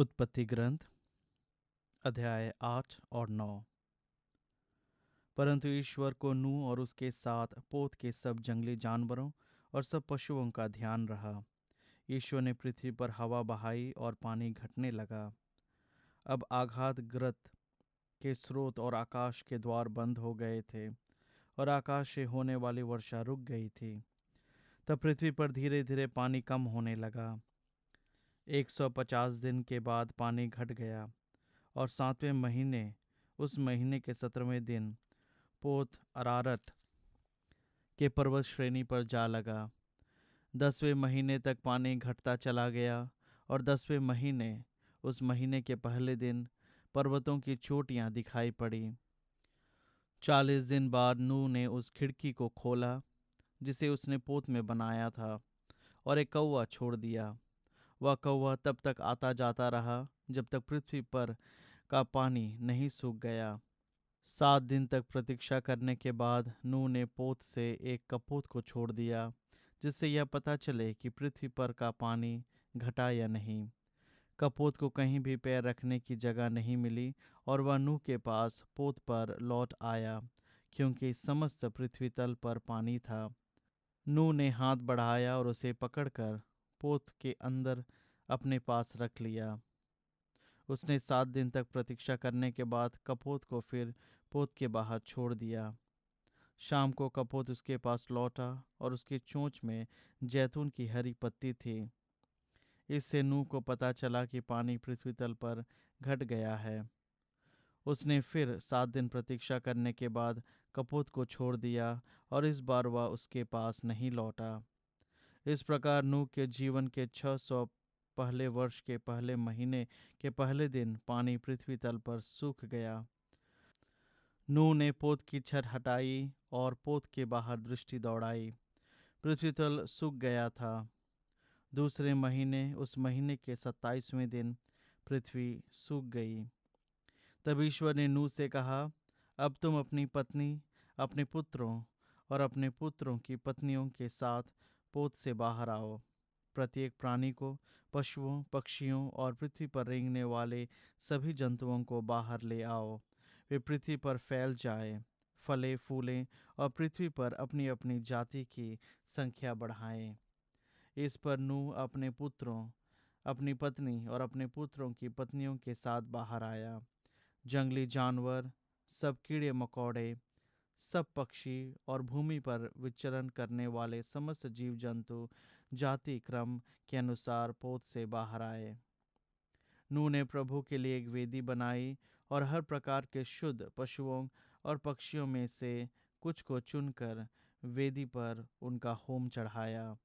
उत्पत्ति ग्रंथ अध्याय 8 और 9। परंतु ईश्वर को नूह और उसके साथ पोत के सब जंगली जानवरों और सब पशुओं का ध्यान रहा। ईश्वर ने पृथ्वी पर हवा बहाई और पानी घटने लगा। अब आघातग्रस्त के स्रोत और आकाश के द्वार बंद हो गए थे और आकाश से होने वाली वर्षा रुक गई थी। तब पृथ्वी पर धीरे धीरे पानी कम होने लगा। 150 दिन के बाद पानी घट गया और 7वें महीने उस महीने के 17वें दिन पोत अरारत के पर्वत श्रेणी पर जा लगा। 10वें महीने तक पानी घटता चला गया और 10वें महीने उस महीने के पहले दिन पर्वतों की चोटियां दिखाई पड़ी। 40 दिन बाद नूह ने उस खिड़की को खोला जिसे उसने पोत में बनाया था और एक कौवा छोड़ दिया। वह कौवा तब तक आता जाता रहा जब तक पृथ्वी पर का पानी नहीं सूख गया। 7 दिन तक प्रतीक्षा करने के बाद नूह ने पोत से एक कपोत को छोड़ दिया जिससे यह पता चले कि पृथ्वी पर का पानी घटा या नहीं। कपोत को कहीं भी पैर रखने की जगह नहीं मिली और वह नूह के पास पोत पर लौट आया क्योंकि समस्त पृथ्वी तल पर पानी था। नूह ने हाथ बढ़ाया और उसे पकड़कर पोत के अंदर अपने पास रख लिया। उसने 7 दिन तक प्रतीक्षा करने के बाद कपोत को फिर पोत के बाहर छोड़ दिया। शाम को कपोत उसके पास लौटा और उसकी चोंच में जैतून की हरी पत्ती थी। इससे नूह को पता चला कि पानी पृथ्वी तल पर घट गया है। उसने फिर 7 दिन प्रतीक्षा करने के बाद कपोत को छोड़ दिया और इस बार वह उसके पास नहीं लौटा। इस प्रकार नूह के जीवन के 600 पहले वर्ष के पहले महीने के पहले दिन पानी पृथ्वी तल पर सूख गया। नूह ने पोत की छत हटाई और पोत के बाहर दृष्टि दौड़ाई। पृथ्वी तल सूख गया था। दूसरे महीने उस महीने के 27वें दिन पृथ्वी सूख गई। तब ईश्वर ने नूह से कहा, अब तुम अपनी पत्नी, अपने पुत्रों और अपने पुत्रों की पत्नियों के साथ पोत से बाहर आओ। प्रत्येक प्राणी को, पशुओं, पक्षियों और पृथ्वी पर रेंगने वाले सभी जंतुओं को बाहर ले आओ। वे पृथ्वी पर फैल जाएं, फले फूलें और पृथ्वी पर अपनी अपनी जाति की संख्या बढ़ाएं। इस पर नूह अपने पुत्रों, अपनी पत्नी और अपने पुत्रों की पत्नियों के साथ बाहर आया। जंगली जानवर, सब कीड़े मकोड़े, सब पक्षी और भूमि पर विचरण करने वाले समस्त जीव जंतु जाति क्रम के अनुसार पोत से बाहर आए। नूह ने प्रभु के लिए एक वेदी बनाई और हर प्रकार के शुद्ध पशुओं और पक्षियों में से कुछ को चुनकर वेदी पर उनका होम चढ़ाया।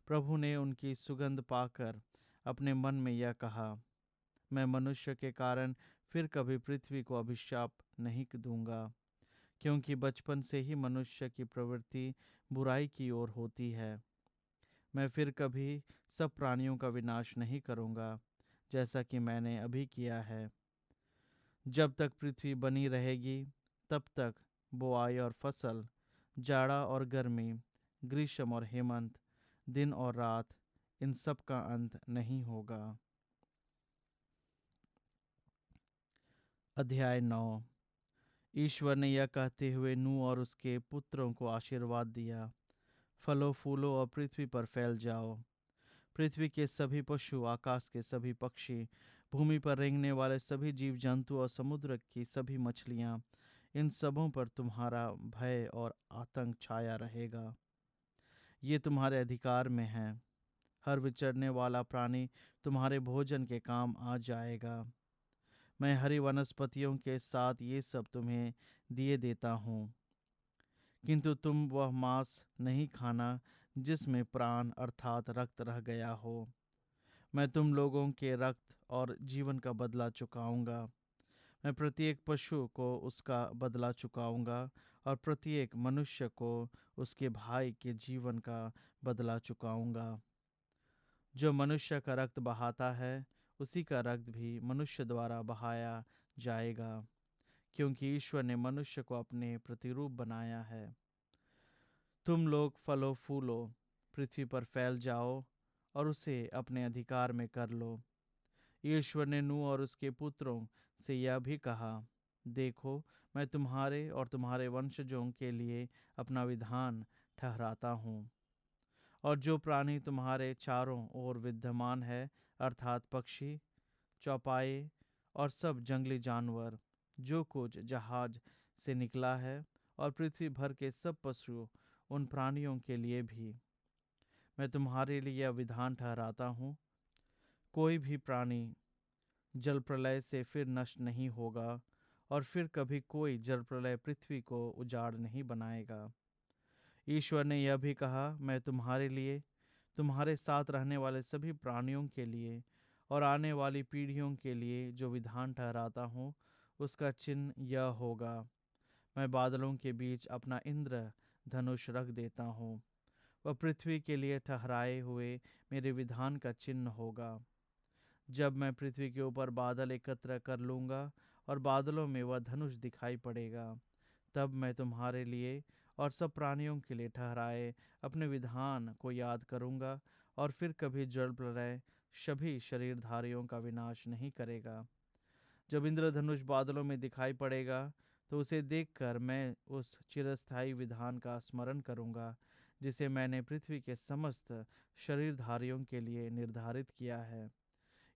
प्रभु ने उनकी सुगंध पाकर अपने मन में यह कहा, मैं मनुष्य के कारण फिर कभी पृथ्वी को अभिशाप नहीं दूंगा, क्योंकि बचपन से ही मनुष्य की प्रवृत्ति बुराई की ओर होती है। मैं फिर कभी सब प्राणियों का विनाश नहीं करूंगा, जैसा कि मैंने अभी किया है। जब तक पृथ्वी बनी रहेगी तब तक बोआई और फसल, जाड़ा और गर्मी, ग्रीष्म और हेमंत, दिन और रात, इन सब का अंत नहीं होगा। अध्याय 9। ईश्वर ने यह कहते हुए नूह और उसके पुत्रों को आशीर्वाद दिया, फलो फूलो और पृथ्वी पर फैल जाओ। पृथ्वी के सभी पशु, आकाश के सभी पक्षी, भूमि पर रेंगने वाले सभी जीव जंतु और समुद्र की सभी मछलियाँ, इन सबों पर तुम्हारा भय और आतंक छाया रहेगा। ये तुम्हारे अधिकार में है। हर विचरने वाला प्राणी तुम्हारे भोजन के काम आ जाएगा। मैं हरी वनस्पतियों के साथ ये सब तुम्हें दिए देता हूँ, किंतु तुम वह मांस नहीं खाना जिसमें प्राण अर्थात रक्त रह गया हो। मैं तुम लोगों के रक्त और जीवन का बदला चुकाऊंगा। मैं प्रत्येक पशु को उसका बदला चुकाऊंगा और प्रत्येक मनुष्य को उसके भाई के जीवन का बदला चुकाऊंगा। जो मनुष्य का रक्त बहाता है उसी का रक्त भी मनुष्य द्वारा बहाया जाएगा, क्योंकि ईश्वर ने मनुष्य को अपने प्रतिरूप बनाया है। तुम लोग फलो फूलो, पृथ्वी पर फैल जाओ और उसे अपने अधिकार में कर लो। ईश्वर ने नूह और उसके पुत्रों से यह भी कहा, देखो, मैं तुम्हारे और तुम्हारे वंशजों के लिए अपना विधान ठहराता हूँ, और जो प्राणी तुम्हारे चारों ओर विद्यमान है, अर्थात पक्षी, चौपाए और सब जंगली जानवर, जो कुछ जहाज से निकला है, और पृथ्वी भर के सब पशु, उन प्राणियों के लिए भी मैं तुम्हारे लिए यह विधान ठहराता हूँ, कोई भी प्राणी जल प्रलय से फिर नष्ट नहीं होगा, और फिर कभी कोई जल प्रलय पृथ्वी को उजाड़ नहीं बनाएगा। ईश्वर ने यह भी कहा, मैं तुम्हारे लिए, तुम्हारे साथ रहने वाले सभी प्राणियों के लिए और आने वाली पीढ़ियों के लिए जो विधान ठहराता हूँ, उसका चिन्ह यह होगा, मैं बादलों के बीच अपना इंद्र धनुष रख देता हूँ। वह पृथ्वी के लिए ठहराए हुए मेरे विधान का चिन्ह होगा। जब मैं पृथ्वी के ऊपर बादल एकत्र कर लूँगा और बादलों में वह धनुष दिखाई पड़ेगा, तब मैं तुम्हारे लिए और सब प्राणियों के लिए ठहराए अपने विधान को याद करूँगा, और फिर कभी जल प्रलय सभी शरीरधारियों का विनाश नहीं करेगा। जब इंद्रधनुष बादलों में दिखाई पड़ेगा, तो उसे देखकर मैं उस चिरस्थायी विधान का स्मरण करूँगा, जिसे मैंने पृथ्वी के समस्त शरीरधारियों के लिए निर्धारित किया है।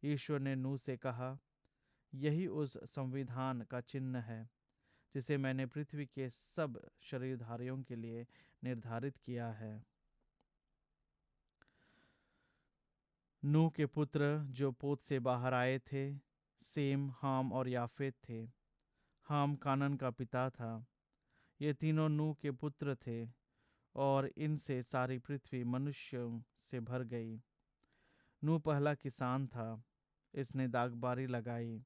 ईश्वर ने नूह से कहा, यही उस संविधान का चिन्ह है जिसे मैंने पृथ्वी के सब शरीरधारियों के लिए निर्धारित किया है। नूह के पुत्र जो पोत से बाहर आए थे, सेम, हाम और याफेत थे। हाम कानन का पिता था। ये तीनों नूह के पुत्र थे, और इनसे सारी पृथ्वी मनुष्यों से भर गई। नूह पहला किसान था। इसने दागबारी लगाई।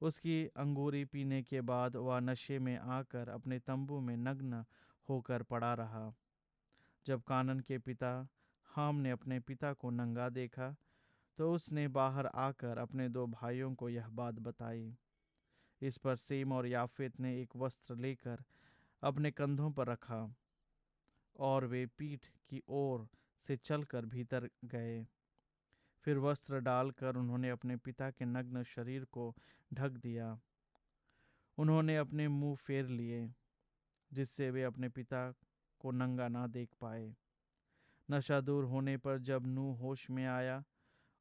उसकी अंगूरी पीने के बाद वह नशे में आकर अपने तंबू में नग्न होकर पड़ा रहा। जब कानन के पिता हाम ने अपने पिता को नंगा देखा, तो उसने बाहर आकर अपने दो भाइयों को यह बात बताई। इस पर सेम और याफेत ने एक वस्त्र लेकर अपने कंधों पर रखा, और वे पीठ की ओर से चलकर भीतर गए। फिर वस्त्र डालकर उन्होंने अपने पिता के नग्न शरीर को ढक दिया। उन्होंने अपने मुंह फेर लिए, जिससे वे अपने पिता को नंगा ना देख पाए। नशा दूर होने पर जब नूह होश में आया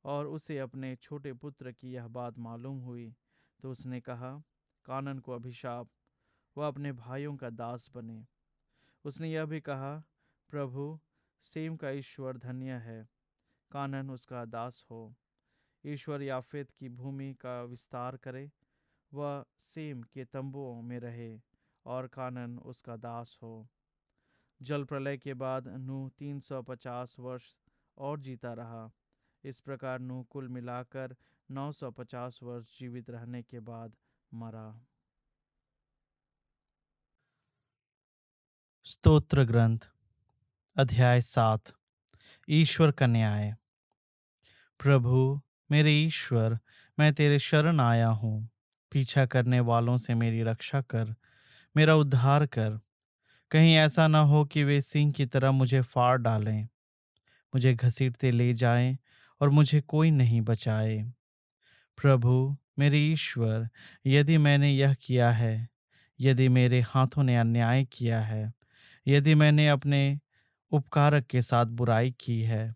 और उसे अपने छोटे पुत्र की यह बात मालूम हुई, तो उसने कहा, कानन को अभिशाप, वह अपने भाइयों का दास बने। उसने यह भी कहा, प्रभु, सेम का ईश्वर धन्य है, कानन उसका दास हो। ईश्वर याफेत की भूमि का विस्तार करे, वह सेम के तंबुओं में रहे, और कानन उसका दास हो। जल प्रलय के बाद नूह 350 वर्ष और जीता रहा। इस प्रकार नूह कुल मिलाकर 950 वर्ष जीवित रहने के बाद मरा। स्तोत्र ग्रंथ अध्याय 7। ईश्वर का न्याय। प्रभु, मेरे ईश्वर, मैं तेरे शरण आया हूँ। पीछा करने वालों से मेरी रक्षा कर, मेरा उद्धार कर। कहीं ऐसा न हो कि वे सिंह की तरह मुझे फाड़ डालें, मुझे घसीटते ले जाएं और मुझे कोई नहीं बचाए। प्रभु, मेरे ईश्वर, यदि मैंने यह किया है, यदि मेरे हाथों ने अन्याय किया है, यदि मैंने अपने उपकारक के साथ बुराई की है,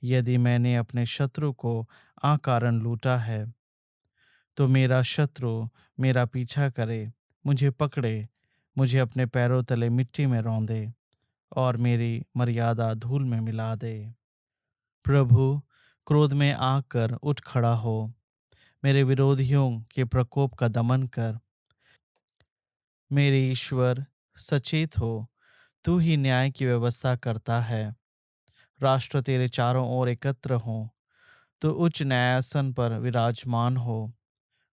यदि मैंने अपने शत्रु को अकारण लूटा है, तो मेरा शत्रु मेरा पीछा करे, मुझे पकड़े, मुझे अपने पैरों तले मिट्टी में रौंदे और मेरी मर्यादा धूल में मिला दे। प्रभु, क्रोध में आकर उठ खड़ा हो, मेरे विरोधियों के प्रकोप का दमन कर। मेरे ईश्वर, सचेत हो, तू ही न्याय की व्यवस्था करता है। राष्ट्र तेरे चारों ओर एकत्र हों, तो उच्च न्यायासन पर विराजमान हो।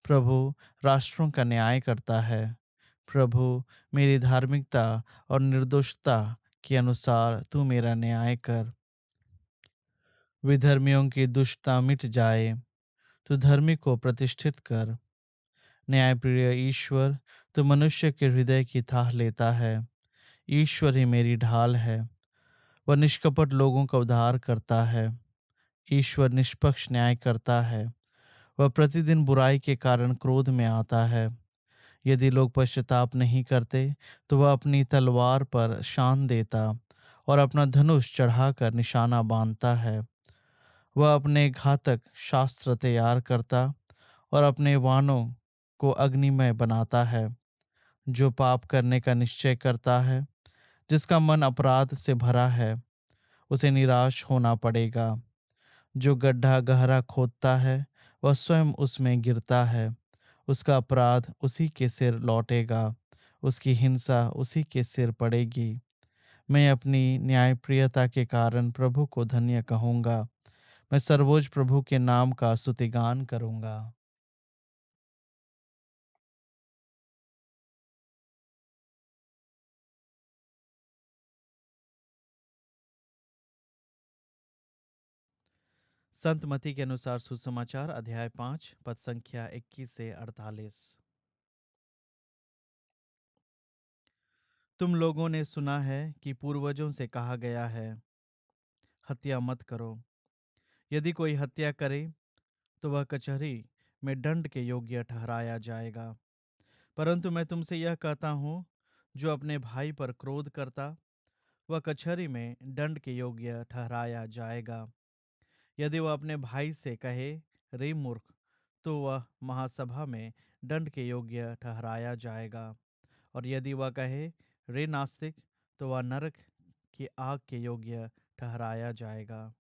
प्रभु, राष्ट्रों का न्याय करता है। प्रभु, मेरी धार्मिकता और निर्दोषता के अनुसार तू मेरा न्याय कर। विधर्मियों की दुष्टता मिट जाए, तू धर्मी को प्रतिष्ठित कर। न्यायप्रिय ईश्वर, तू मनुष्य के हृदय की थाह लेता है। ईश्वर ही मेरी ढाल है, वह निष्कपट लोगों का उद्धार करता है। ईश्वर निष्पक्ष न्याय करता है, वह प्रतिदिन बुराई के कारण क्रोध में आता है। यदि लोग पश्चाताप नहीं करते तो वह अपनी तलवार पर शान देता और अपना धनुष चढ़ाकर निशाना बांधता है। वह अपने घातक शास्त्र तैयार करता और अपने वाणों को अग्निमय बनाता है। जो पाप करने का निश्चय करता है, जिसका मन अपराध से भरा है, उसे निराश होना पड़ेगा। जो गड्ढा गहरा खोदता है वह स्वयं उसमें गिरता है। उसका अपराध उसी के सिर लौटेगा, उसकी हिंसा उसी के सिर पड़ेगी। मैं अपनी न्यायप्रियता के कारण प्रभु को धन्य कहूँगा। मैं सर्वोच्च प्रभु के नाम का स्तुतिगान करूँगा। संत मती के अनुसार सुसमाचार अध्याय 5 पद संख्या 21 से 48। तुम लोगों ने सुना है कि पूर्वजों से कहा गया है, हत्या मत करो। यदि कोई हत्या करे तो वह कचहरी में दंड के योग्य ठहराया जाएगा। परंतु मैं तुमसे यह कहता हूँ, जो अपने भाई पर क्रोध करता वह कचहरी में दंड के योग्य ठहराया जाएगा। यदि वह अपने भाई से कहे, रे मूर्ख, तो वह महासभा में दंड के योग्य ठहराया जाएगा। और यदि वह कहे, रे नास्तिक, तो वह नरक की आग के योग्य ठहराया जाएगा।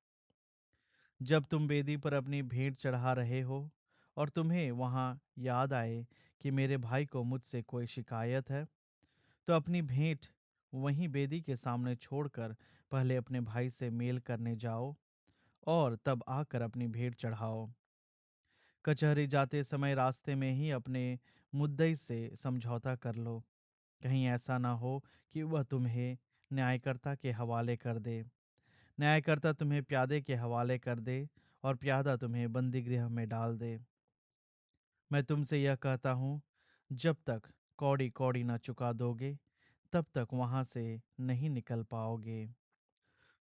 जब तुम वेदी पर अपनी भेंट चढ़ा रहे हो और तुम्हें वहां याद आए कि मेरे भाई को मुझसे कोई शिकायत है, तो अपनी भेंट वहीं वेदी के सामने छोड़कर पहले अपने भाई से मेल करने जाओ और तब आकर अपनी भेंट चढ़ाओ। कचहरी जाते समय रास्ते में ही अपने मुद्दई से समझौता कर लो। कहीं ऐसा ना हो कि वह तुम्हें न्यायकर्ता के हवाले कर दे, न्यायकर्ता तुम्हें प्यादे के हवाले कर दे और प्यादा तुम्हें बंदी गृह में डाल दे। मैं तुमसे यह कहता हूँ, जब तक कौड़ी कौड़ी न चुका दोगे तब तक वहां से नहीं निकल पाओगे।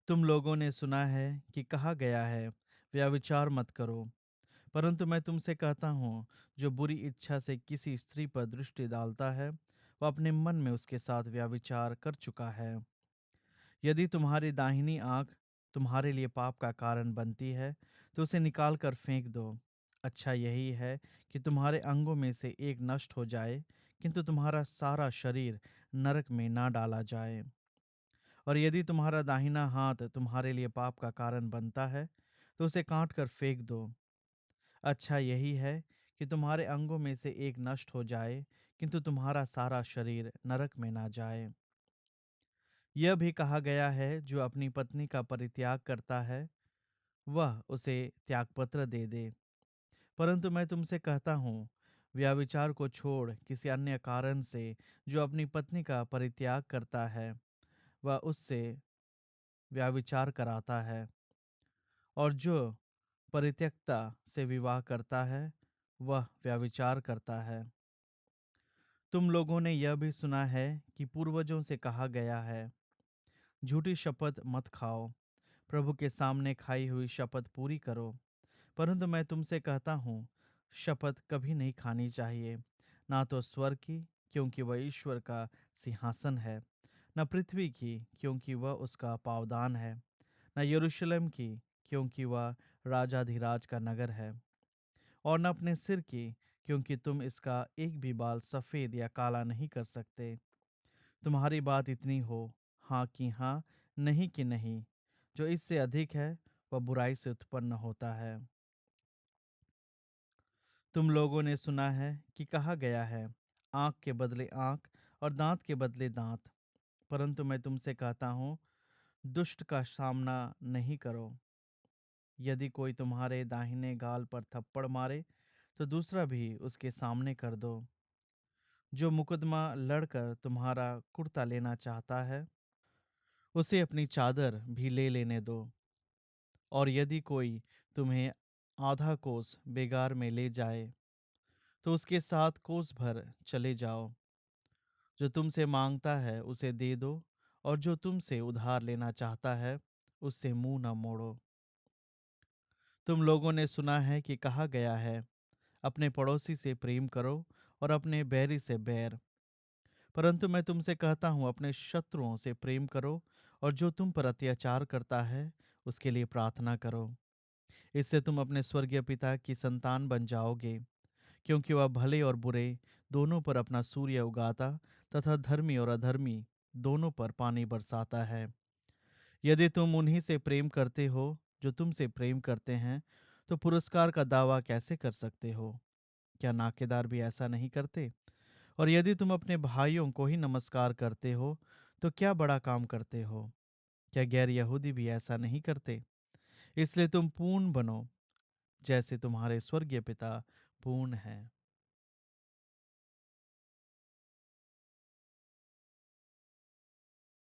तुम लोगों ने सुना है कि कहा गया है, व्यभिचार मत करो। परंतु मैं तुमसे कहता हूँ, जो बुरी इच्छा से किसी स्त्री पर दृष्टि डालता है वह अपने मन में उसके साथ व्यभिचार कर चुका है। यदि तुम्हारी दाहिनी आंख तुम्हारे लिए पाप का कारण बनती है तो उसे निकाल कर फेंक दो। अच्छा यही है कि तुम्हारे अंगों में से एक नष्ट हो जाए, किंतु तुम्हारा सारा शरीर नरक में ना डाला जाए। और यदि तुम्हारा दाहिना हाथ तुम्हारे लिए पाप का कारण बनता है तो उसे काट कर फेंक दो। अच्छा यही है कि तुम्हारे अंगों में से एक नष्ट हो जाए, किंतु तुम्हारा सारा शरीर नरक में ना जाए। यह भी कहा गया है, जो अपनी पत्नी का परित्याग करता है वह उसे त्यागपत्र दे दे। परंतु मैं तुमसे कहता हूँ, व्यभिचार को छोड़ किसी अन्य कारण से जो अपनी पत्नी का परित्याग करता है वह उससे व्यभिचार कराता है। और जो परित्यक्ता से विवाह करता है वह व्यभिचार करता है। तुम लोगों ने यह भी सुना है कि पूर्वजों से कहा गया है, झूठी शपथ मत खाओ, प्रभु के सामने खाई हुई शपथ पूरी करो। परंतु मैं तुमसे कहता हूँ, शपथ कभी नहीं खानी चाहिए, ना तो स्वर्ग की, क्योंकि वह ईश्वर का सिंहासन है, न पृथ्वी की, क्योंकि वह उसका पावदान है, न यरूशलेम की, क्योंकि वह राजाधिराज का नगर है, और न अपने सिर की, क्योंकि तुम इसका एक भी बाल सफ़ेद या काला नहीं कर सकते। तुम्हारी बात इतनी हो, हाँ कि हाँ, नहीं कि नहीं। जो इससे अधिक है वह बुराई से उत्पन्न होता है। तुम लोगों ने सुना है कि कहा गया है, आँख के बदले आँख और दांत के बदले दांत। परंतु मैं तुमसे कहता हूँ, दुष्ट का सामना नहीं करो। यदि कोई तुम्हारे दाहिने गाल पर थप्पड़ मारे तो दूसरा भी उसके सामने कर दो। जो मुकदमा लड़कर तुम्हारा कुर्ता लेना चाहता है उसे अपनी चादर भी ले लेने दो। और यदि कोई तुम्हें आधा कोस बेगार में ले जाए तो उसके साथ कोस भर चले जाओ। जो तुमसे मांगता है उसे दे दो, और जो तुमसे उधार लेना चाहता है उससे मुंह न मोड़ो। तुम लोगों ने सुना है कि कहा गया है, अपने पड़ोसी से प्रेम करो और अपने बैरी से बैर। परंतु मैं तुमसे कहता हूँ, अपने शत्रुओं से प्रेम करो और जो तुम पर अत्याचार करता है उसके लिए प्रार्थना करो। इससे तुम अपने स्वर्गीय पिता की संतान बन जाओगे, क्योंकि वह भले और बुरे दोनों पर अपना सूर्य उगाता तथा धर्मी और अधर्मी दोनों पर पानी बरसाता है। यदि तुम उन्हीं से प्रेम करते हो जो तुमसे प्रेम करते हैं, तो पुरस्कार का दावा कैसे कर सकते हो? क्या नाकेदार भी ऐसा नहीं करते? और यदि तुम अपने भाइयों को ही नमस्कार करते हो, तो क्या बड़ा काम करते हो? क्या गैर यहूदी भी ऐसा नहीं करते? इसलिए तुम पूर्ण बनो, जैसे तुम्हारे स्वर्गीय पिता पूर्ण है।